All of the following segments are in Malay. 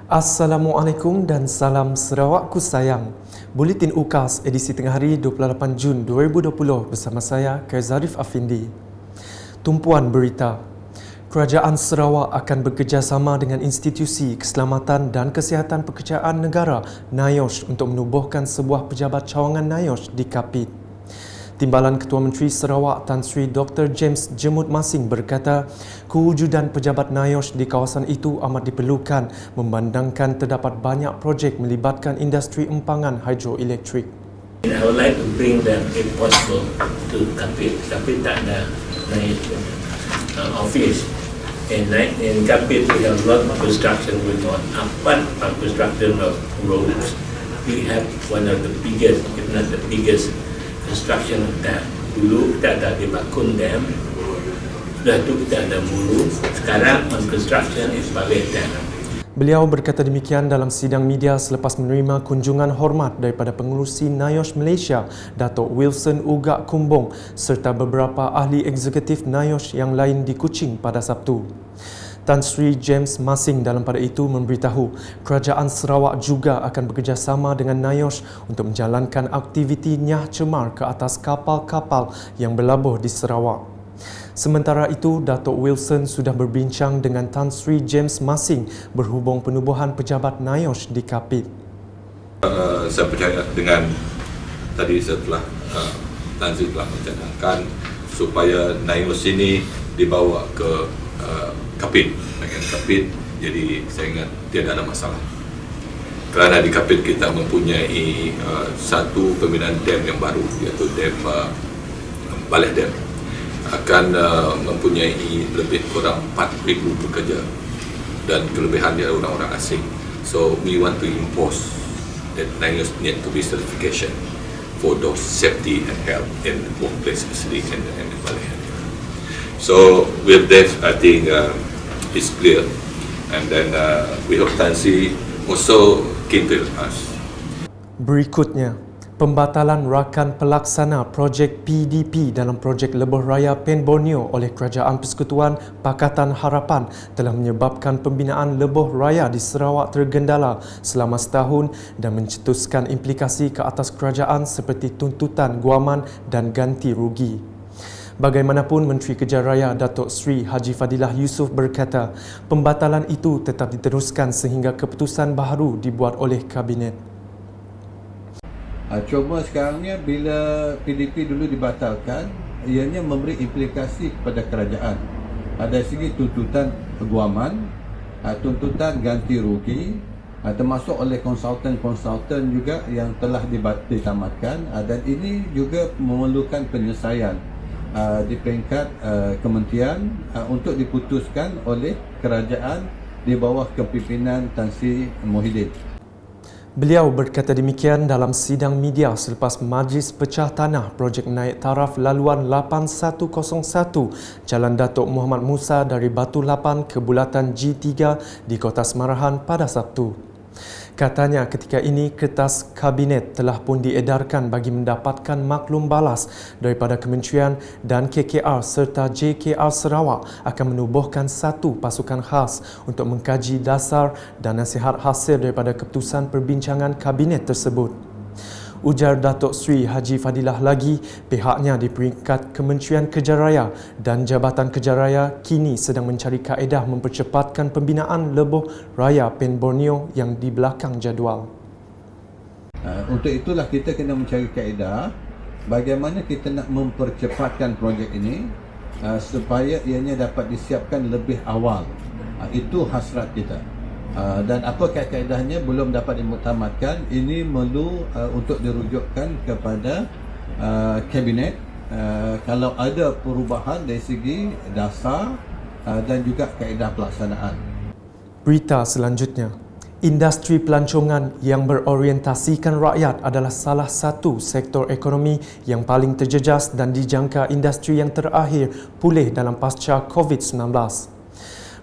Assalamualaikum dan salam Sarawakku sayang. Buletin UKAS edisi tengah hari 28 Jun 2020 bersama saya Kaizarif Afindi. Tumpuan berita. Kerajaan Sarawak akan bekerjasama dengan Institusi Keselamatan dan Kesihatan Pekerjaan Negara NIOSH untuk menubuhkan sebuah pejabat cawangan NIOSH di Kapit. Timbalan Ketua Menteri Sarawak Tan Sri Dr. James Jemut Masing berkata, kewujudan pejabat NIOSH di kawasan itu amat diperlukan memandangkan terdapat banyak projek melibatkan industri empangan hidroelektrik. I would like to bring them, if possible, to Kapit. Kapit tak ada office. In Kapit, we have a lot of construction going on. Apart from construction of roads, we have one of the biggest, if not the biggest, construction of dam. Dulu kita ada di Bakun Dam, sudah itu kita ada Mulu. Sekarang on construction is Balai Dam. Beliau berkata demikian dalam sidang media selepas menerima kunjungan hormat daripada pengerusi NIOSH Malaysia, Datuk Wilson Ugak Kumbong serta beberapa ahli eksekutif NIOSH yang lain di Kuching pada Sabtu. Tan Sri James Masing dalam pada itu memberitahu Kerajaan Sarawak juga akan bekerjasama dengan NIOSH untuk menjalankan aktiviti nyah cemar ke atas kapal-kapal yang berlabuh di Sarawak. Sementara itu, Datuk Wilson sudah berbincang dengan Tan Sri James Masing berhubung penubuhan pejabat NIOSH di Kapit. Saya percaya dengan tadi setelah Tan Sri telah mencadangkan supaya NIOSH ini dibawa ke Kapit, bagian Kapit, jadi saya ingat tidak ada masalah. Kerana di Kapit kita mempunyai satu pembinaan dam yang baru, iaitu dam Balai Dam, akan mempunyai lebih kurang 4,000 pekerja dan kelebihan dia orang-orang asing. So we want to impose that NIOSH need to be certification for those safety and health in workplace facility and Balai Dam. So with that, I think it's clear, and then we hope Tan Sri also keen to us. Berikutnya, pembatalan rakan pelaksana projek PDP dalam projek Lebuh Raya Pen Borneo oleh Kerajaan Persekutuan Pakatan Harapan telah menyebabkan pembinaan Lebuh Raya di Sarawak tergendala selama setahun dan mencetuskan implikasi ke atas kerajaan seperti tuntutan guaman dan ganti rugi. Bagaimanapun, Menteri Kejar Raya Datuk Sri Haji Fadilah Yusof berkata, pembatalan itu tetap diteruskan sehingga keputusan baharu dibuat oleh Kabinet. Cuma sekarangnya bila PDP dulu dibatalkan, ianya memberi implikasi kepada kerajaan. Ada segi tuntutan guaman, tuntutan ganti rugi, termasuk oleh konsultan-konsultan juga yang telah ditamatkan, dan ini juga memerlukan penyelesaian di peringkat kementerian untuk diputuskan oleh kerajaan di bawah kepimpinan Tan Sri Muhyiddin. Beliau berkata demikian dalam sidang media selepas Majlis Pecah Tanah projek naik taraf laluan 8101 Jalan Datuk Muhammad Musa dari Batu Lapan ke Bulatan G3 di Kota Semarahan pada Sabtu. Katanya ketika ini kertas Kabinet telah pun diedarkan bagi mendapatkan maklum balas daripada Kementerian dan KKR serta JKR Sarawak akan menubuhkan satu pasukan khas untuk mengkaji dasar dan nasihat hasil daripada keputusan perbincangan Kabinet tersebut. Ujar Datuk Sri Haji Fadilah lagi, pihaknya di peringkat Kementerian Kejar Raya dan Jabatan Kejar Raya kini sedang mencari kaedah mempercepatkan pembinaan Lebuh Raya Pen Borneo yang di belakang jadual. Untuk itulah kita kena mencari kaedah bagaimana kita nak mempercepatkan projek ini supaya ianya dapat disiapkan lebih awal. Itu hasrat kita. Dan apa kaedahnya belum dapat dimuktamadkan. Ini perlu untuk dirujukkan kepada Kabinet kalau ada perubahan dari segi dasar dan juga kaedah pelaksanaan. Berita selanjutnya, industri pelancongan yang berorientasikan rakyat adalah salah satu sektor ekonomi yang paling terjejas dan dijangka industri yang terakhir pulih dalam pasca COVID-19.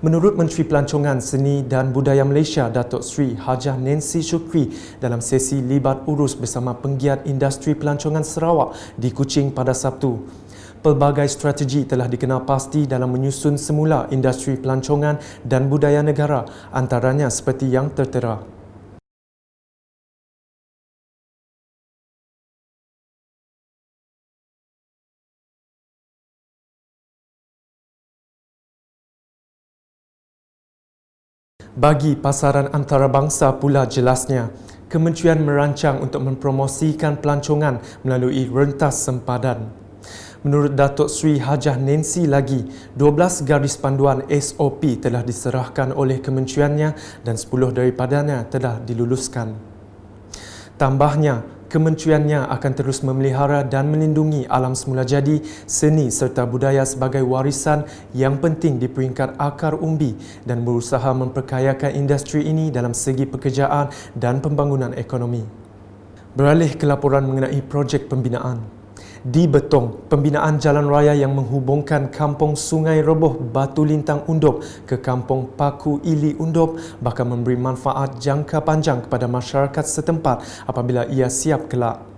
Menurut Menteri Pelancongan, Seni dan Budaya Malaysia, Datuk Sri Hajah Nancy Shukri dalam sesi libat urus bersama penggiat industri pelancongan Sarawak di Kuching pada Sabtu. pelbagai strategi telah dikenal pasti dalam menyusun semula industri pelancongan dan budaya negara, antaranya seperti yang tertera. Bagi pasaran antarabangsa pula jelasnya, Kementerian merancang untuk mempromosikan pelancongan melalui rentas sempadan. Menurut Datuk Seri Hajah Nancy lagi, 12 garis panduan SOP telah diserahkan oleh kementeriannya dan 10 daripadanya telah diluluskan. Tambahnya, kementeriannya akan terus memelihara dan melindungi alam semula jadi, seni serta budaya sebagai warisan yang penting di peringkat akar umbi dan berusaha memperkayakan industri ini dalam segi pekerjaan dan pembangunan ekonomi. Beralih ke laporan mengenai projek pembinaan. Di Betong, pembinaan jalan raya yang menghubungkan Kampung Sungai Reboh Batu Lintang Undop ke Kampung Paku Ili Undop bakal memberi manfaat jangka panjang kepada masyarakat setempat apabila ia siap kelak.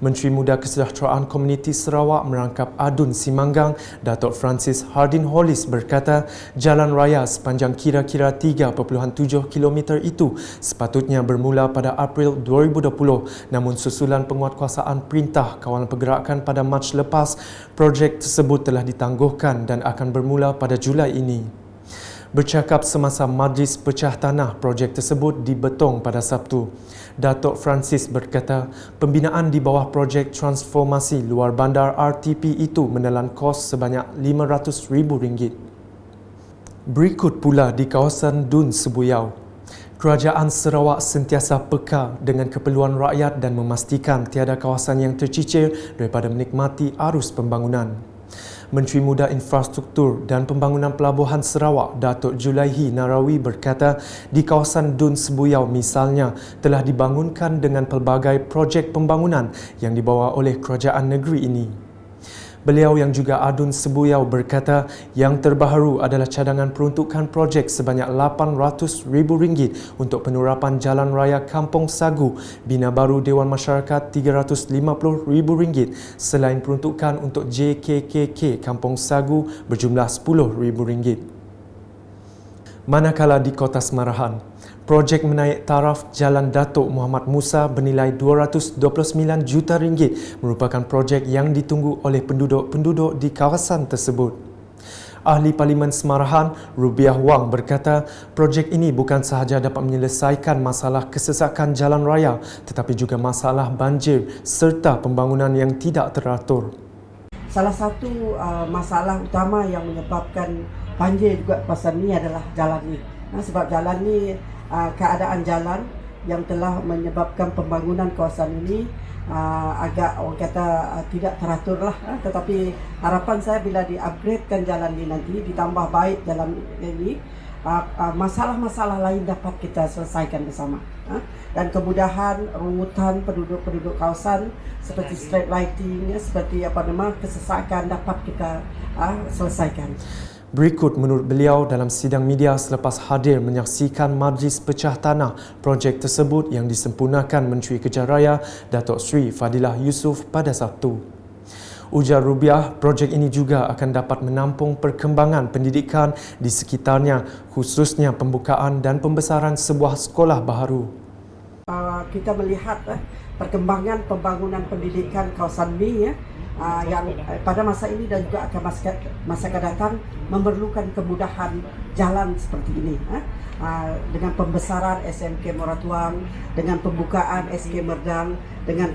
Menteri Muda Kesejahteraan Komuniti Sarawak merangkap Adun Simanggang, Datuk Francis Hardin Hollis berkata, jalan raya sepanjang kira-kira 3.7 km itu sepatutnya bermula pada April 2020, namun susulan penguatkuasaan Perintah Kawalan Pergerakan pada Mac lepas, projek tersebut telah ditangguhkan dan akan bermula pada Julai ini. Bercakap semasa Majlis Pecah Tanah projek tersebut di Betong pada Sabtu, Datuk Francis berkata pembinaan di bawah projek transformasi luar bandar RTP itu menelan kos sebanyak RM500,000. Berikut pula di kawasan Dun Sebuyau. Kerajaan Sarawak sentiasa peka dengan keperluan rakyat dan memastikan tiada kawasan yang tercicir daripada menikmati arus pembangunan. Menteri Muda Infrastruktur dan Pembangunan Pelabuhan Sarawak, Datuk Julaihi Narawi berkata, di kawasan Dun Sebuyau misalnya telah dibangunkan dengan pelbagai projek pembangunan yang dibawa oleh kerajaan negeri ini. Beliau yang juga Adun Sebuyau berkata yang terbaharu adalah cadangan peruntukan projek sebanyak RM800,000 untuk penurapan jalan raya Kampung Sagu, Bina Baru Dewan Masyarakat RM350,000 selain peruntukan untuk JKKK Kampung Sagu berjumlah RM10,000. Manakala di Kota Semarahan, projek menaik taraf Jalan Datuk Muhammad Musa bernilai RM229 juta merupakan projek yang ditunggu oleh penduduk-penduduk di kawasan tersebut. Ahli Parlimen Semarahan, Rubiah Wang berkata, projek ini bukan sahaja dapat menyelesaikan masalah kesesakan jalan raya tetapi juga masalah banjir serta pembangunan yang tidak teratur. Salah satu masalah utama yang menyebabkan banjir juga kawasan ini adalah jalan ini. Sebab jalan ini, keadaan jalan yang telah menyebabkan pembangunan kawasan ini agak orang kata tidak teratur lah. Tetapi harapan saya bila di-upgradekan jalan ini nanti, ditambah baik jalan ini, masalah-masalah lain dapat kita selesaikan bersama. Dan kemudahan rungutan penduduk-penduduk kawasan seperti street lighting, seperti kesesakan dapat kita selesaikan. Berikut menurut beliau dalam sidang media selepas hadir menyaksikan Majlis Pecah Tanah projek tersebut yang disempurnakan Menteri Kerja Raya Datuk Seri Fadilah Yusof pada Sabtu. Ujar Rubiah, projek ini juga akan dapat menampung perkembangan pendidikan di sekitarnya, khususnya pembukaan dan pembesaran sebuah sekolah baharu. Kita melihat perkembangan pembangunan pendidikan kawasan ini yang pada masa ini dan juga akan masa akan datang memerlukan kemudahan jalan seperti ini, dengan pembesaran SMK Moratuang, dengan pembukaan SK Merdang, dengan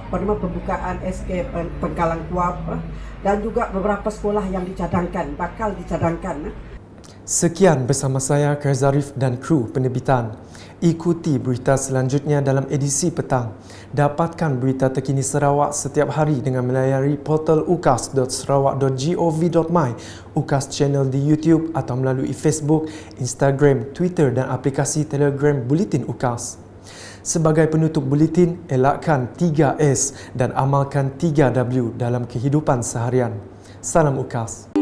pembukaan SK Pengkalang Kuap, dan juga beberapa sekolah yang bakal dicadangkan. Sekian bersama saya Karzarif dan kru penerbitan. Ikuti berita selanjutnya dalam edisi petang. Dapatkan berita terkini Sarawak setiap hari dengan melayari portal ukas.sarawak.gov.my, UKAS channel di YouTube atau melalui Facebook, Instagram, Twitter dan aplikasi Telegram Buletin UKAS. Sebagai penutup buletin, elakkan 3S dan amalkan 3W dalam kehidupan seharian. Salam UKAS.